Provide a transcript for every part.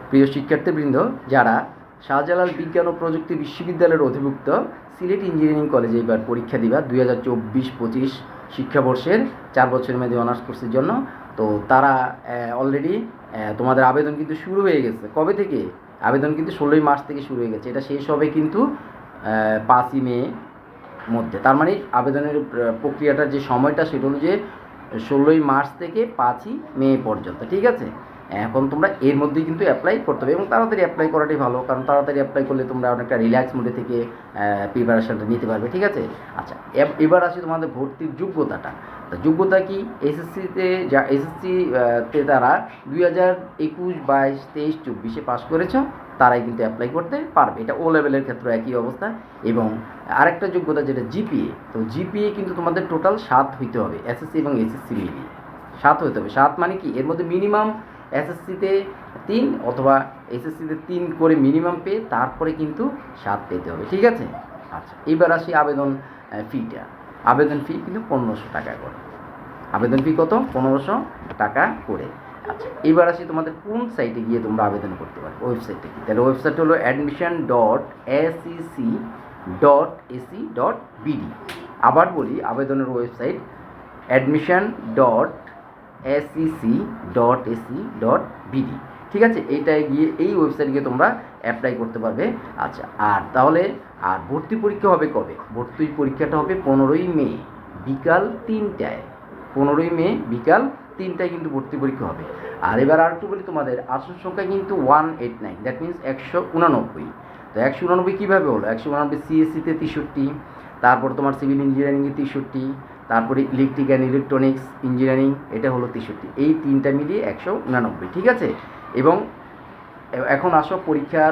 প্রিয় শিক্ষার্থীবৃন্দ, যারা শাহজালাল বিজ্ঞান ও প্রযুক্তি বিশ্ববিদ্যালয়ের অধিভুক্ত সিলেট ইঞ্জিনিয়ারিং কলেজে এবার পরীক্ষা দিবা 2024-25 শিক্ষাবর্ষের 4 বছরের মেয়াদী অনার্স কোর্সের জন্য, তো তারা অলরেডি তোমাদের আবেদন কিন্তু শুরু হয়ে গেছে। কবে থেকে আবেদন? কিন্তু 16ই মার্চ থেকে শুরু হয়ে গেছে। এটা শেষ হবে কিন্তু 5ই মে মধ্যে। তার মানে আবেদনের প্রক্রিয়াটার যে সময়টা সেটা হলো যে 16ই মার্চ থেকে 5ই মে পর্যন্ত। ঠিক আছে, এখন তোমরা এর মধ্যেই কিন্তু অ্যাপ্লাই করতে হবে এবং তাড়াতাড়ি অ্যাপ্লাই করাটাই ভালো, কারণ তাড়াতাড়ি অ্যাপ্লাই করলে তোমরা অনেকটা রিল্যাক্স মোডে থেকে প্রিপারেশনটা নিতে পারবে। ঠিক আছে, আচ্ছা এবার আসি তোমাদের ভর্তির যোগ্যতাটা। তো যোগ্যতা কি? এসএসসিতে এসএসসিতে তারা 2021, 22, 23, 24 পাস করেছো তারাই কিন্তু অ্যাপ্লাই করতে পারবে। এটা ও লেভেলের ক্ষেত্রে একই অবস্থা। এবং আরেকটা যোগ্যতা যেটা জিপিএ, তো জিপিএ কিন্তু তোমাদের টোটাল 7 হইতে হবে, এসএসসি এবং এসএসসি মিলিয়ে 7 হইতে হবে। 7 মানে কি? এর মধ্যে মিনিমাম এসএসসিতে 3 অথবা এসএসসিতে 3 করে মিনিমাম পেয়ে তারপরে কিন্তু 7 পেতে হবে। ঠিক আছে, আচ্ছা এবার আসি আবেদন ফিটা। আবেদন ফি কিন্তু 1500 টাকা করে। আবেদন ফি কত? 1500 টাকা করে। আচ্ছা এবার আসি তোমাদের কোন সাইটে গিয়ে তোমরা আবেদন করতে পারবে। ওয়েবসাইটে কি? তাহলে ওয়েবসাইট হলো admission.acc.ac.bd। আবার বলি, আবেদনের ওয়েবসাইট admission.acc.ac.bd। ঠিক আছে, এইটায় গিয়ে এই ওয়েবসাইটে গিয়ে তোমরা অ্যাপ্লাই করতে পারবে। আচ্ছা আর তাহলে ভর্তি পরীক্ষা হবে কবে? ভর্তি পরীক্ষাটা হবে 15ই মে বিকাল 3টায়। 15ই মে বিকাল 3টায় কিন্তু ভর্তি পরীক্ষা হবে। আর এবার আর একটু বলি, তোমাদের আসন সংখ্যা কিন্তু 189, দ্যাট মিনস 189। তো 189 কীভাবে হলো? 189 সিএসসিতে 63, তারপর তোমার সিভিল ইঞ্জিনিয়ারিংয়ে 63, তারপরে ইলেকট্রিক অ্যান্ড ইলেকট্রনিক্স ইঞ্জিনিয়ারিং এটা হলো 63, এই তিনটা মিলিয়ে 189। ঠিক আছে, এবং এখন আসো পরীক্ষা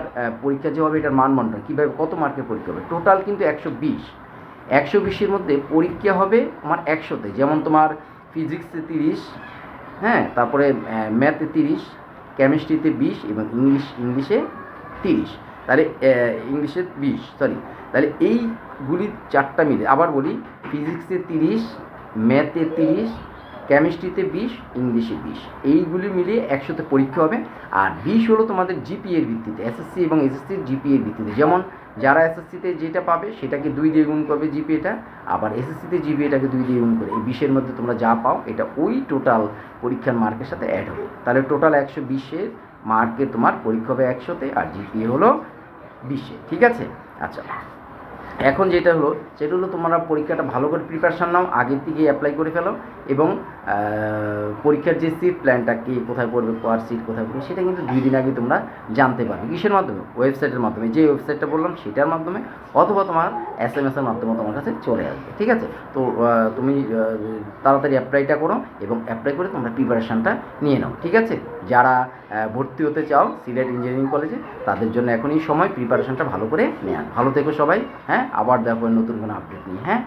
যে হবে এটার মানবন্টন কীভাবে, কত মার্কের পরীক্ষা হবে? টোটাল কিন্তু 120-120-এর মধ্যে পরীক্ষা হবে আমার 100-তে। যেমন তোমার ফিজিক্সে 30, হ্যাঁ, তারপরে ম্যাথে 30, কেমিস্ট্রিতে 20 এবং ইংলিশে 30, তাহলে ইংলিশে 20, তাহলে এইগুলি 4টা মিলে। আবার বলি, ফিজিক্সে 30, ম্যাথে 30, কেমিস্ট্রিতে 20, ইংলিশে 20, এইগুলি মিলিয়ে 100-তে পরীক্ষা হবে। আর 20 হলো তোমাদের জিপিএর ভিত্তিতে, এসএসসি এবং এসএসসির জিপিএর ভিত্তিতে। যেমন যারা এসএসসিতে যেটা পাবে সেটাকে 2 দিয়ে গুণ করবে জিপিএটা, আবার এসএসসিতে জিপিএটাকে 2 দিয়ে গুণ করে এই 20-এর মধ্যে তোমরা যা পাও এটা ওই টোটাল পরীক্ষার মার্কের সাথে অ্যাড হবে। তাহলে টোটাল 120-এর মার্কে তোমার পরীক্ষা হবে 100-তে, আর জিপিএ হলো 20-এ। ঠিক আছে, আচ্ছা এখন যেটা হলো সেটা হলো তোমরা পরীক্ষাটা ভালো করে প্রিপারেশান নাও, আগের থেকে অ্যাপ্লাই করে ফেলো এবং পরীক্ষার যে সিট প্ল্যানটা কে কোথায় পড়বে, কোয়ার সিট কোথায় পড়বে সেটা কিন্তু 2 দিন আগে তোমরা জানতে পারবে। কিসের মাধ্যমে? ওয়েবসাইটের মাধ্যমে। যে ওয়েবসাইটটা বললাম সেটার মাধ্যমে, অথবা তোমার এসএমএসের মাধ্যমে তোমার কাছে চলে আসবে। ঠিক আছে, তো তুমি তাড়াতাড়ি অ্যাপ্লাইটা করো এবং অ্যাপ্লাই করে তোমরা প্রিপারেশানটা নিয়ে নাও। ঠিক আছে, যারা ভর্তি হতে চাও সিলেট ইঞ্জিনিয়ারিং কলেজে তাদের জন্য এখনই সময় প্রিপারেশানটা ভালো করে নেওয়া। ভালো থেকো সবাই, হ্যাঁ, আবার দেখো নতুন কোনো আপডেট নিয়ে। হ্যাঁ।